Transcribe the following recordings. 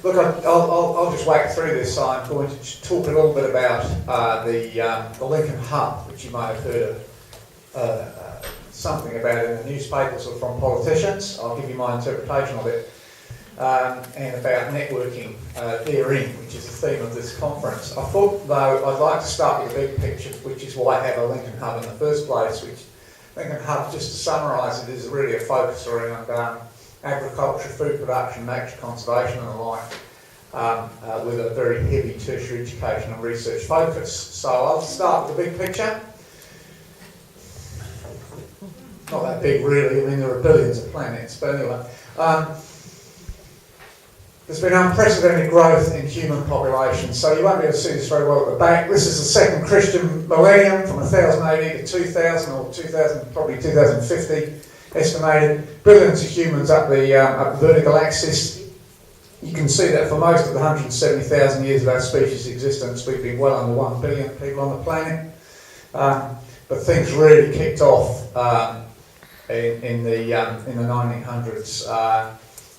Look, I'll just whack through this. I'm going to talk a little bit about the Lincoln Hub, which you may have heard of something about in the newspapers or from politicians. I'll give you my interpretation of it, and about networking therein, which is the theme of this conference. I thought, though, I'd like to start with the big picture, which is why I have a Lincoln Hub in the first place. Which Lincoln Hub, just to summarise it, is really a focus around agriculture, food production, nature conservation and the like, with a very heavy tertiary education and research focus. So I'll start with the big picture. Not that big really, I mean there are billions of planets, but anyway. There's been unprecedented growth in human population, so you won't be able to see this very well at the back. This is the second Christian millennium from 1000 AD to 2000, or 2000, probably 2050. Estimated billions of humans up the vertical axis. You can see that for most of the 170,000 years of our species' existence, we've been well under 1 billion people on the planet. But things really kicked off in the 1900s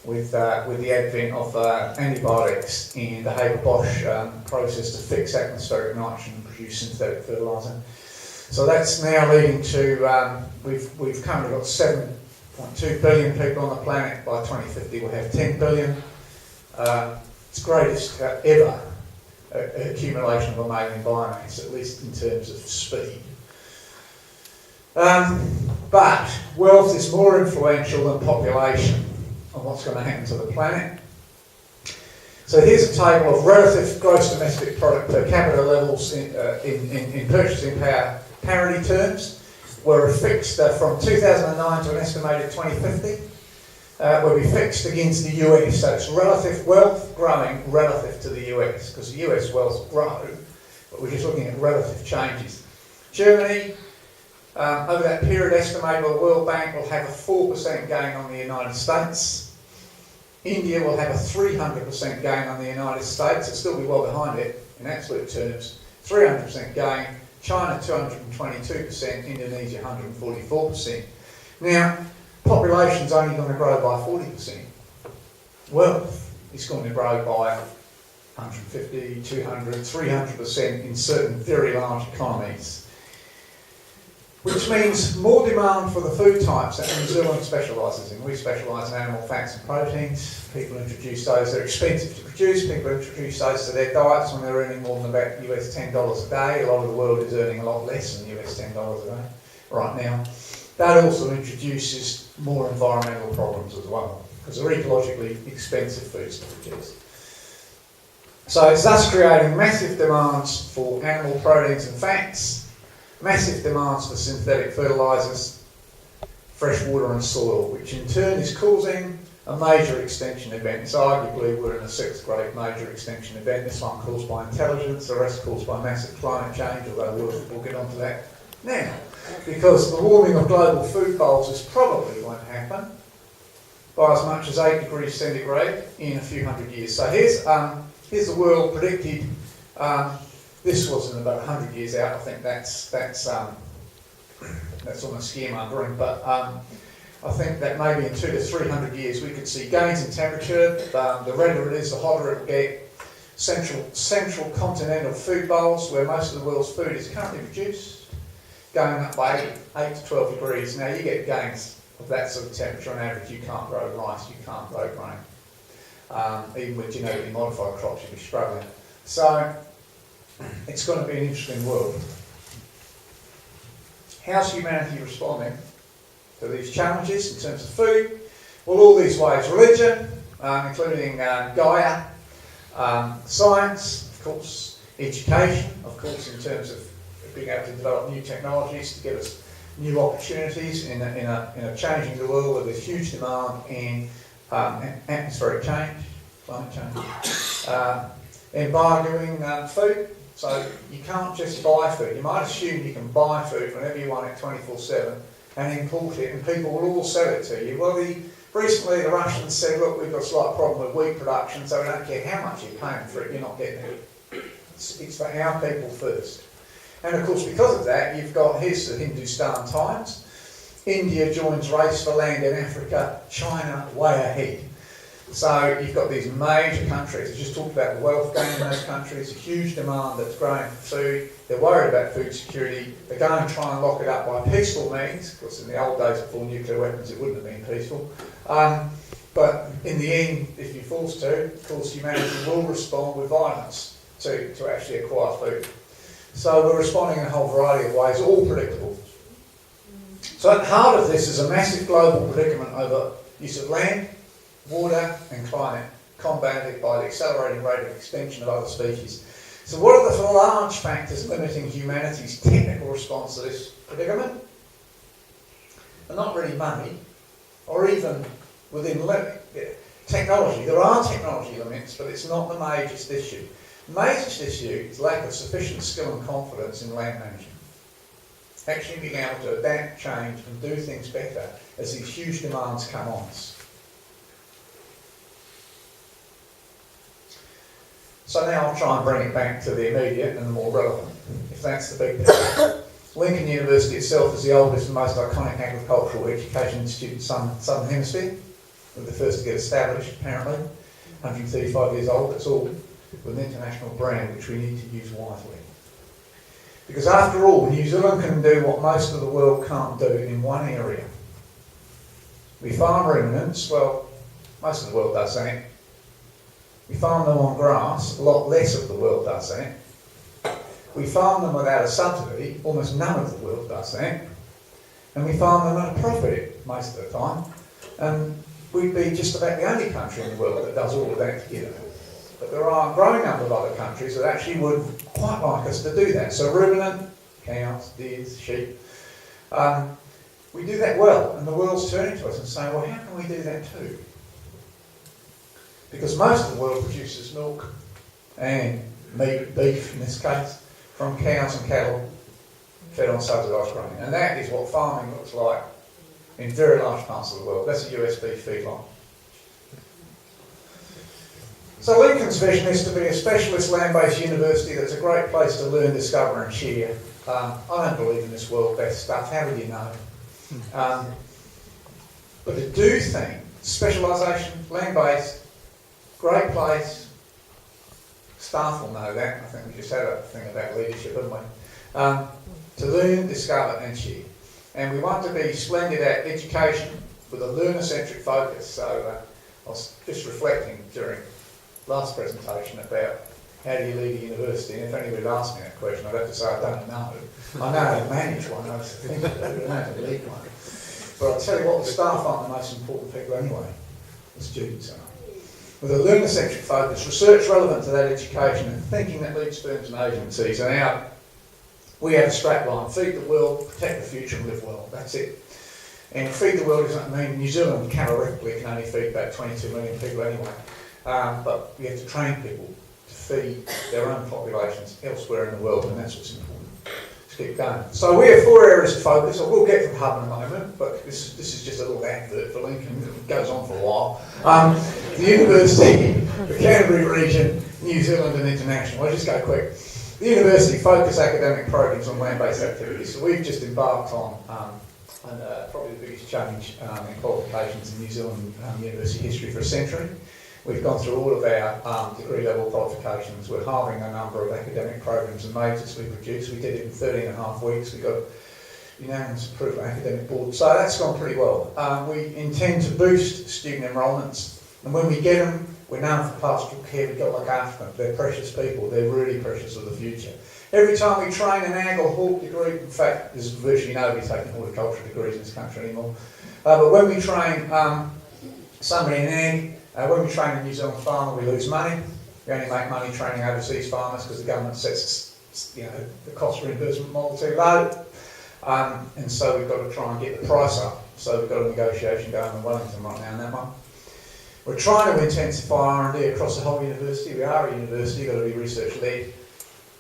with the advent of antibiotics and the Haber-Bosch process to fix atmospheric nitrogen and produce synthetic fertiliser. So that's now leading to, we've currently got 7.2 billion people on the planet. By 2050 we'll have 10 billion. It's greatest ever accumulation of mammalian biomass, at least in terms of speed. But wealth is more influential than population on what's going to happen to the planet. So here's a table of relative gross domestic product per capita levels in purchasing power parity terms. Were fixed from 2009 to an estimated 2050. Will be fixed against the US. So it's relative wealth growing relative to the US, because the US wealth will grow, but we're just looking at relative changes. Germany, over that period estimated by the World Bank, will have a 4% gain on the United States. India will have a 300% gain on the United States. It'll still be well behind it in absolute terms. 300% gain. China 222%, Indonesia 144%. Now, population's only going to grow by 40%. Wealth is going to grow by 150, 200, 300% in certain very large economies. Which means more demand for the food types that New Zealand specialises in. We specialise in animal fats and proteins. People introduce those, they're expensive to produce. People introduce those to their diets when they're earning more than about US $10 a day. A lot of the world is earning a lot less than US $10 a day right now. That also introduces more environmental problems as well, because they're ecologically expensive foods to produce. So it's thus creating massive demands for animal proteins and fats, massive demands for synthetic fertilisers, fresh water and soil, which in turn is causing a major extinction event. So arguably we're in a sixth great major extinction event, this one caused by intelligence, the rest caused by massive climate change, although we'll get onto that now. Because the warming of global food bowls is probably going to happen by as much as 8 degrees centigrade in a few hundred years. So here's the world predicted. This wasn't about 100 years out. I think that's almost scaremongering, but I think that maybe in 200 to 300 years we could see gains in temperature. The redder it is, the hotter it will get. Central continental food bowls, where most of the world's food is currently produced, going up by 8 to 12 degrees. Now you get gains of that sort of temperature on average. You can't grow rice, you can't grow grain. Even with genetically modified crops, you'll be struggling. So it's going to be an interesting world. How's humanity responding to these challenges in terms of food? Well, all these ways: religion, including Gaia, science, of course, education, of course, in terms of being able to develop new technologies to give us new opportunities in a changing the world where there's huge demand in atmospheric change, climate change, embargoing food. So you can't just buy food. You might assume you can buy food whenever you want it 24/7 and import it, and people will all sell it to you. Well, recently the Russians said, look, we've got a slight problem with wheat production, so we don't care how much you're paying for it, you're not getting it. It's for our people first. And of course, because of that, you've got, here's the Hindustan Times, India joins race for land in Africa, China way ahead. So you've got these major countries. I just talked about the wealth gain in those countries, a huge demand that's growing for food. They're worried about food security. They're going to try and lock it up by peaceful means, because in the old days before nuclear weapons it wouldn't have been peaceful. But in the end, if you're forced to, of course humanity will respond with violence to actually acquire food. So we're responding in a whole variety of ways, all predictable. So at the heart of this is a massive global predicament over use of land, water and climate, combated by the accelerating rate of extinction of other species. So what are the large factors limiting humanity's technical response to this predicament? They're not really money, or even within technology. There are technology limits, but it's not the majorest issue. The majorest issue is lack of sufficient skill and confidence in land management. Actually being able to adapt, change and do things better as these huge demands come on us. So now I'll try and bring it back to the immediate and the more relevant, if that's the big picture. Lincoln University itself is the oldest and most iconic agricultural education institute in the Southern Hemisphere. We're the first to get established, apparently. 135 years old, it's all with an international brand which we need to use wisely. Because after all, New Zealand can do what most of the world can't do in one area. We farm ruminants, well, most of the world does that. We farm them on grass, a lot less of the world does that. We farm them without a subsidy, almost none of the world does that. And we farm them at a profit most of the time. And we'd be just about the only country in the world that does all of that together. But there are a growing number of other countries that actually would quite like us to do that. So ruminant, cows, deers, sheep, we do that well. And the world's turning to us and saying, well, how can we do that too? Because most of the world produces milk and meat, beef in this case, from cows and cattle fed on subsidised grain. And that is what farming looks like in very large parts of the world. That's a US beef feedlot. So Lincoln's vision is to be a specialist land-based university that's a great place to learn, discover and share. I don't believe in this world-based stuff, how would you know? But to do things, specialisation, land-based, great place, staff will know that. I think we just had a thing about leadership, haven't we? To learn, discover and share. And we want to be splendid at education with a learner-centric focus. So I was just reflecting during last presentation about how do you lead a university, and if anybody asked me that question, I'd have to say I don't know. I know how to manage one, I think I don't know how to lead one. But I'll tell you what, the staff aren't the most important people anyway, the students are. With a learner-centric focus, research relevant to that education and thinking that leads firms and agencies. And now we have a straight line, feed the world, protect the future and live well, that's it. And feed the world doesn't mean New Zealand categorically can only feed about 22 million people anyway. But we have to train people to feed their own populations elsewhere in the world, and that's what's important. To keep going. So we have 4 areas of focus. I will get to the hub in a moment, but this is just a little advert for Lincoln. It goes on for a while. The university, the Canterbury region, New Zealand and international. I'll just go quick. The university focus academic programs on land-based activities. So we've just embarked on probably the biggest change in qualifications in New Zealand university history for a century. We've gone through all of our degree level qualifications. We're halving the number of academic programs and majors we produce. We did it in 13.5 weeks. We got unanimous approval of academic board. So that's gone pretty well. We intend to boost student enrolments. And when we get them, we're known for pastoral care. We've got to look after them. They're precious people. They're really precious for the future. Every time we train an ag or hort degree, in fact, there's virtually nobody taking horticulture degrees in this country anymore. But when we train somebody in ag, when we train a New Zealand farmer, we lose money. We only make money training overseas farmers because the government sets the cost reimbursement model too low. And so we've got to try and get the price up. So we've got a negotiation going in Wellington right now on that one. We're trying to intensify R&D across the whole university. We are a university, got to be research-led.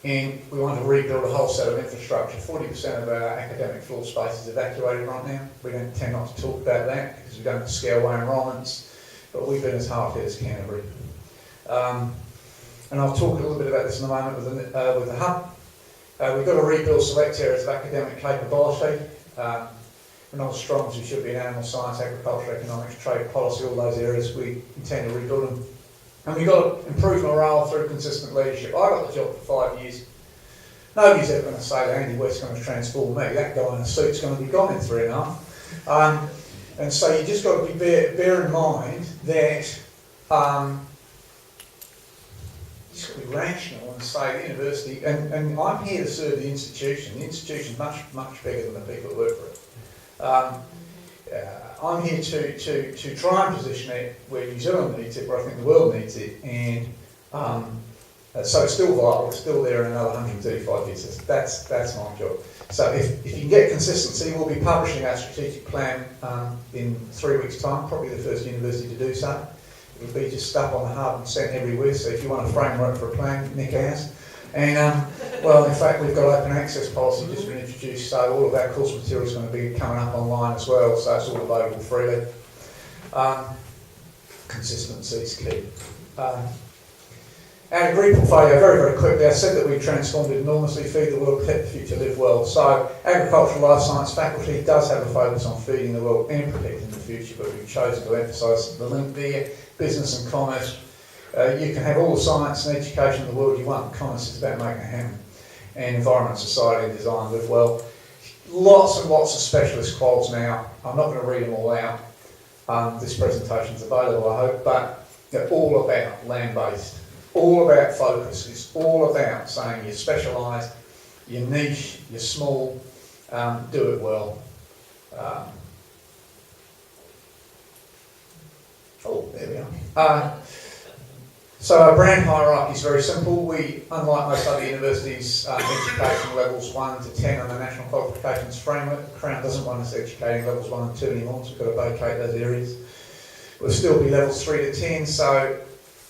And we want to rebuild a whole set of infrastructure. 40% of our academic floor space is evacuated right now. We don't tend not to talk about that because we don't scale away enrolments. But we've been as hard hit as Canterbury. And I'll talk a little bit about this in a moment with the hub. We've got to rebuild select areas of academic capability. And we're not as strong as we should be in animal science, agriculture, economics, trade policy, all those areas. We intend to rebuild them. And we've got to improve morale through consistent leadership. I got the job for 5 years. Nobody's ever going to say that Andy West's going to transform me. That guy in a suit's going to be gone in 3.5. And so you just got to bear in mind that you just got to be rational and say the university, and I'm here to serve the institution. The institution's much, much bigger than the people that work for it. I'm here to try and position it where New Zealand needs it, where I think the world needs it, and so it's still vital, it's still there in another 135 years. That's my job. So if you can get consistency, we'll be publishing our strategic plan in 3 weeks' time, probably the first university to do so. It'll be just stuck on the hub and sent everywhere, so if you want a framework for a plan, nick ours. And, well, in fact, we've got open access policy just been introduced, so all of our course material is going to be coming up online as well, so it's all available freely. Consistency is key. Our degree portfolio, very, very quickly, I said that we transformed it enormously, feed the world, protect the future, live well. So, agricultural life science faculty does have a focus on feeding the world and protecting the future, but we've chosen to emphasise the link there, business and commerce. You can have all the science and education in the world you want. Commerce is about making it happen. And environment, society and design live well. Lots and lots of specialist quals now. I'm not going to read them all out. This presentation is available, I hope, but they're all about land-based. All about focus. It's all about saying you're specialised, you're niche, you're small, do it well. There we are. So our brand hierarchy is very simple. We, unlike most other universities, education levels 1 to 10 on the National Qualifications Framework. The Crown doesn't want us educating levels 1 and 2 anymore, so we've got to vacate those areas. We'll still be levels 3 to 10, so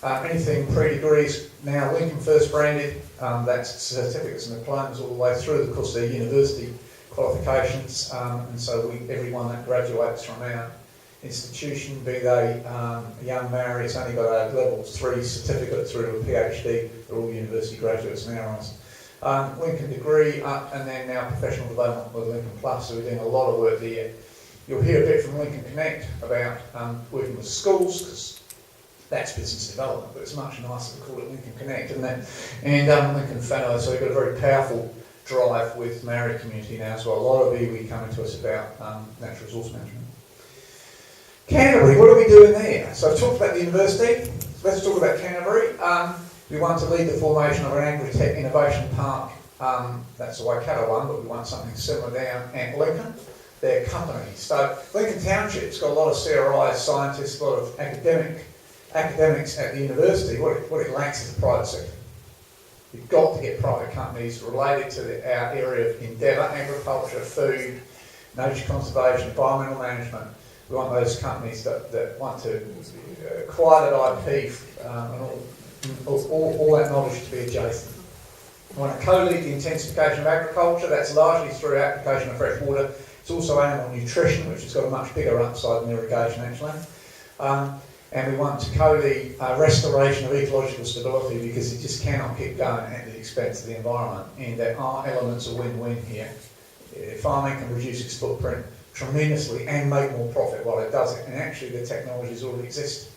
anything pre-degrees now Lincoln first branded, that's certificates and diplomas all the way through. Of course, they're university qualifications, and so everyone that graduates from our institution, be they a young married, it's only got a level 3 certificate through to a PhD, they're all university graduates now. Lincoln degree, and then now professional development with Lincoln Plus, so we're doing a lot of work there. You'll hear a bit from Lincoln Connect about working with schools, because that's business development, but it's much nicer to call it Lincoln Connect, isn't it? And Lincoln Fellow, so we've got a very powerful drive with Maori community now as well. A lot of iwi coming to us about natural resource management. Canterbury, what are we doing there? So I've talked about the university, let's talk about Canterbury. We want to lead the formation of an agri-tech innovation park. That's the Waikato one, but we want something similar down at Lincoln. They're companies. So Lincoln Township's got a lot of CRIs, scientists, a lot of academics at the university. What it lacks is the private sector. You've got to get private companies related to our area of endeavour, agriculture, food, nature conservation, environmental management. We want those companies that want to acquire that IP and all that knowledge to be adjacent. We want to co-lead the intensification of agriculture. That's largely through application of fresh water. It's also animal nutrition, which has got a much bigger upside than irrigation actually. And we want to co-lead restoration of ecological stability, because it just cannot keep going at the expense of the environment. And there are elements of win-win here. Farming can reduce its footprint tremendously and make more profit while it does it. And actually the technologies already exist.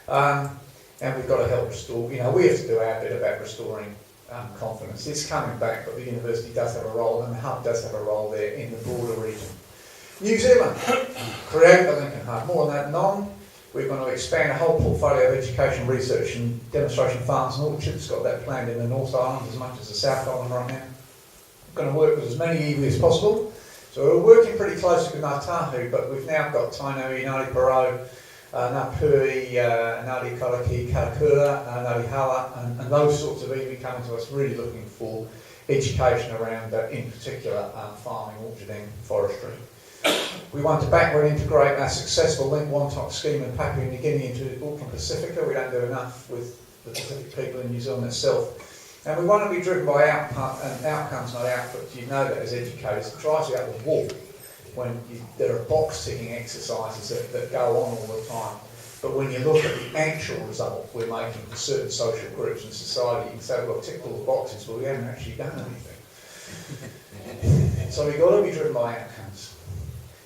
And we've got to help restore, we have to do our bit about restoring confidence. It's coming back, but the university does have a role, and the hub does have a role there in the broader region. New Zealand, create the Lincoln Hub. More on that anon. We're going to expand a whole portfolio of education, research and demonstration farms and orchards. Got that planned in the North Island as much as the South Island right now. We're going to work with as many iwi as possible. So we're working pretty closely with Ngā Tahu, but we've now got Tainui, Ngāti Porou, Ngā Puri, Ngāti Karaki, Karakura, Ngāti Hawa, and those sorts of iwi coming to us really looking for education around, in particular, farming, orcharding, forestry. We want to backward integrate our successful Link Wontok scheme in Papua New Guinea into Auckland Pacifica. We don't do enough with the Pacific people in New Zealand itself. And we want to be driven by outcomes, not outputs. You know that as educators. It drives you up the wall when there are box-ticking exercises that go on all the time. But when you look at the actual result we're making for certain social groups in society, you can say, well, ticked all the boxes, but we haven't actually done anything. So we've got to be driven by outcomes.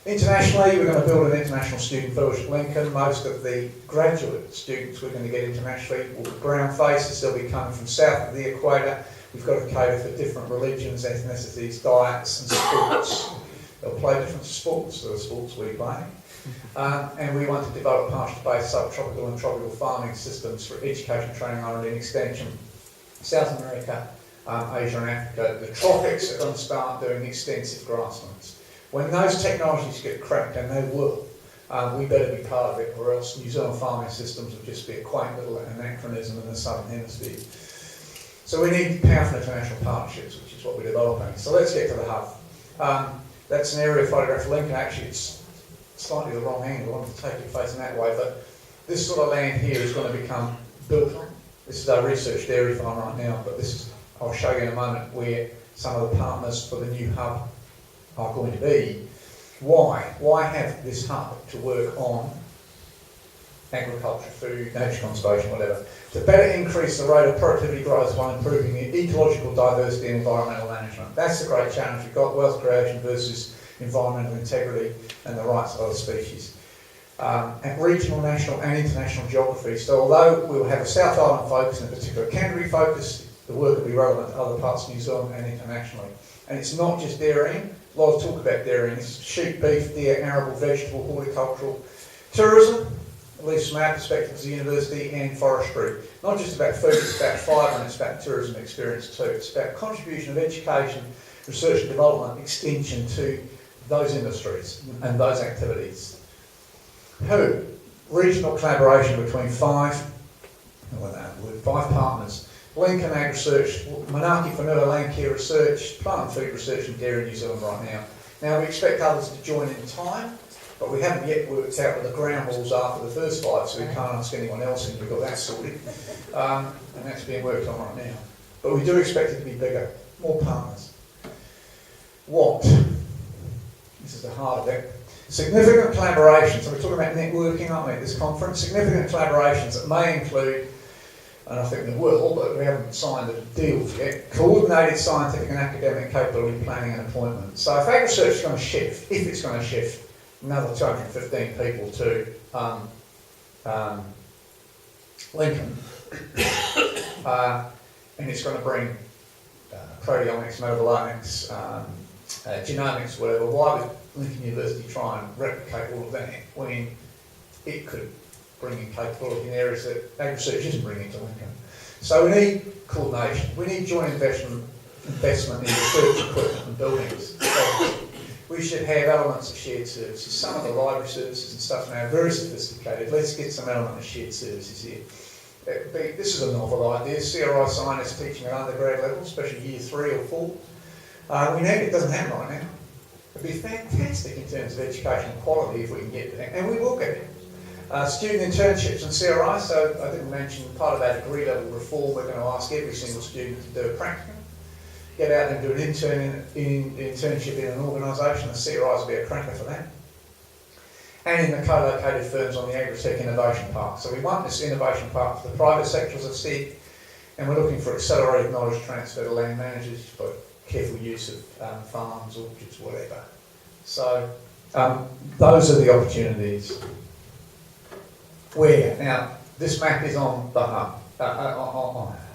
Internationally, we're going to build an international student village at Lincoln. Most of the graduate students we're going to get internationally will be brown faces. They'll be coming from south of the equator. We've got to cater for different religions, ethnicities, diets and sports. They'll play different sports, the sports we play. And we want to develop pasture-based subtropical and tropical farming systems for education, training, R&D and extension. South America, Asia and Africa, the tropics are going to start doing extensive grasslands. When those technologies get cracked, and they will, we better be part of it, or else New Zealand farming systems will just be a quaint little anachronism in the Southern Hemisphere. So we need powerful international partnerships, which is what we're developing. So let's get to the hub. That's an area photograph of Lincoln. Actually, it's slightly the wrong angle. I want to take it facing that way, but this sort of land here is going to become built on. This is our research dairy farm right now, but this is, I'll show you in a moment where some of the partners for the new hub are going to be. Why? Why have this hub to work on agriculture, food, nature conservation, whatever, to better increase the rate of productivity growth while improving ecological diversity and environmental management? That's the great challenge. We've got wealth creation versus environmental integrity and the rights of other species. At regional, national and international geography. So although we'll have a South Island focus, and in particular Canterbury focus, the work will be relevant to other parts of New Zealand and internationally. And it's not just dairying. A lot of talk about dairying. It's sheep, beef, deer, arable, vegetable, horticultural, tourism, at least from our perspective as a university, and forestry. Not just about food, it's about fibre and it's about tourism experience too. It's about contribution of education, research and development, extension to those industries and those activities. Who? Regional collaboration between five partners. Lincoln Ag Research, Manaki Whanua Land Care Research, Plant and Food Research and Dairy New Zealand right now. Now we expect others to join in time, but we haven't yet worked out what the ground rules are for the first five, so we can't ask anyone else and we've got that sorted. And that's being worked on right now. But we do expect it to be bigger, more partners. What? This is the heart of it. Significant collaborations, so we're talking about networking, aren't we, at this conference? Significant collaborations that may include, and I think they will, but we haven't signed the deals yet, coordinated scientific and academic capability planning and appointment. So if ag research is going to shift, if it's going to shift, another 215 people to Lincoln, and it's going to bring proteomics, metabolomics, genomics, whatever. Why would Lincoln University try and replicate all of that when it could bring in capability in areas that ag research isn't bringing to Lincoln? So we need coordination. We need joint investment in research equipment and buildings. So we should have elements of shared services. Some of the library services and stuff now are very sophisticated. Let's get some element of shared services here. This is a novel idea. CRI scientists teaching at undergrad level, especially year 3 or 4. We need it. It doesn't happen right now. It'd be fantastic in terms of educational quality if we can get there, and we will get it. Student internships and CRI, so I didn't mention part of our degree level reform, we're going to ask every single student to do a practicum, get out and do an internship in an organisation. The CRIs will be a cracker for that. And in the co-located firms on the Agritech Innovation Park. So we want this innovation park for the private sector, as I said, and we're looking for accelerated knowledge transfer to land managers, for careful use of farms, orchards, whatever. So those are the opportunities. Where? Now, this map is on the hub.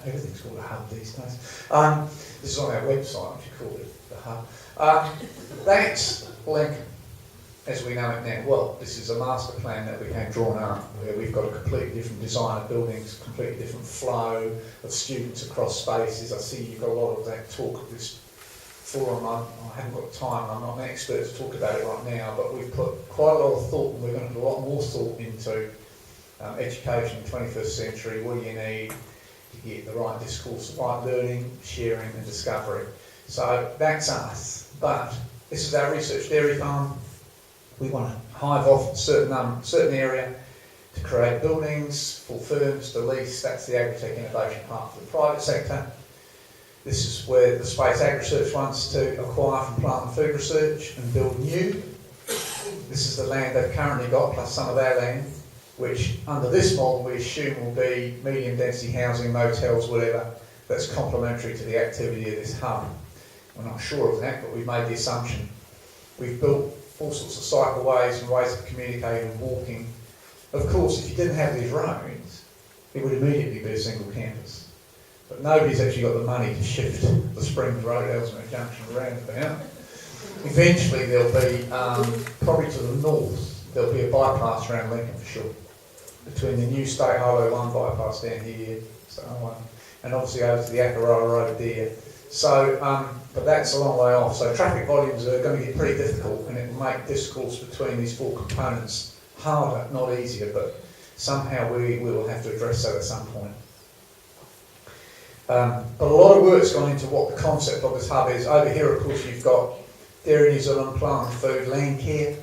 Everything's called a hub these days. This is on our website, which you call it the hub. That's Lincoln, as we know it now. Well, this is a master plan that we have drawn up, where we've got a completely different design of buildings, completely different flow of students across spaces. I see you've got a lot of that talk at this forum. I haven't got time, I'm not an expert to talk about it right now, but we've put quite a lot of thought, and we're going to put a lot more thought into education in the 21st century. What do you need to get the right discourse, the right learning, sharing and discovery? So that's us. But this is our research dairy farm. We want to hive off a certain area to create buildings for firms to lease. That's the Agritech Innovation Park for the private sector. This is where the Space Ag Research wants to acquire from Plant and Food Research and build new. This is the land they've currently got, plus some of our land, which under this model we assume will be medium density housing, motels, whatever, that's complementary to the activity of this hub. we're not sure of that, but we've made the assumption. We've built all sorts of cycleways and ways of communicating and walking. Of course, if you didn't have these roads, it would immediately be a single campus. But nobody's actually got the money to shift the Springs Road, Ellesmere Junction roundabout. Eventually there'll be, probably to the north, there'll be a bypass around Lincoln for sure. Between the new State Highway 1 bypass down here, and obviously over to the Akaroa Road there. So, but that's a long way off. So traffic volumes are going to get pretty difficult, and it will make discourse between these four components harder, not easier, but somehow we will have to address that at some point. But a lot of work's gone into what the concept of this hub is. Over here, of course, you've got Dairy New Zealand, Plant and Food, Land Care.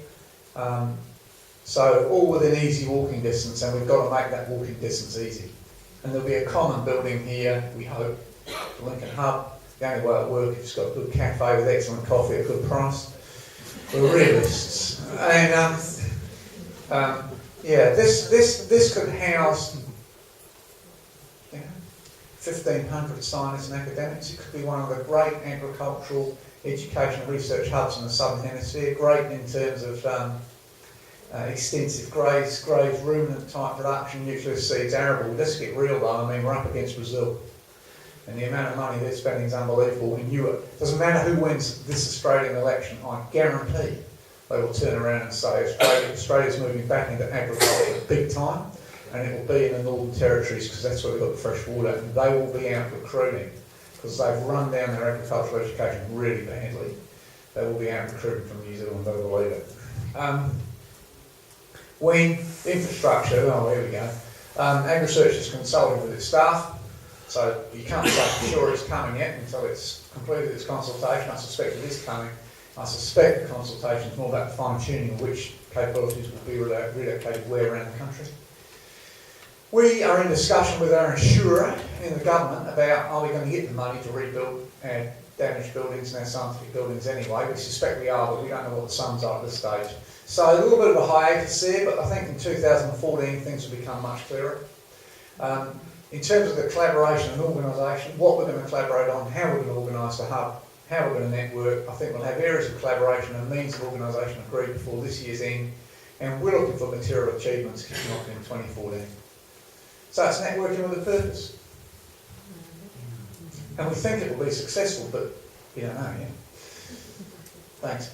So all within easy walking distance, and we've got to make that walking distance easy. And there'll be a common building here, we hope, the Lincoln Hub. The only way it'll work if it's got a good cafe with excellent coffee at a good price. We're realists. And yeah, this could house 1,500 scientists and academics. It could be one of the great agricultural education and research hubs in the Southern Hemisphere. Great in terms of extensive graze, ruminant type production, nuclear seeds, arable. Let's get real though, I mean we're up against Brazil. And the amount of money they're spending is unbelievable in Europe. Doesn't matter who wins this Australian election, I guarantee they will turn around and say Australia's moving back into agriculture big time, and it will be in the Northern Territories because that's where they've got the fresh water, and they will be out recruiting because they've run down their agricultural education really badly. They will be out recruiting from New Zealand, I believe it. When infrastructure, oh here we go, AgResearch is consulting with its staff, so you can't say for sure it's coming yet until it's completed its consultation. I suspect it is coming. I suspect the consultation is more about the fine-tuning of which capabilities will be relocated where around the country. We are in discussion with our insurer in the government about are we going to get the money to rebuild our damaged buildings and our scientific buildings anyway. We suspect we are, but we don't know what the sums are at this stage. So a little bit of a hiatus there, but I think in 2014 things will become much clearer. In terms of the collaboration and organisation, what we're going to collaborate on, how we're going to organise the hub, how we're going to network, I think we'll have areas of collaboration and means of organisation agreed before this year's end, and we're looking for material achievements kicking off in 2014. So it's networking with a purpose. And we think it will be successful, but you don't know yet. Thanks.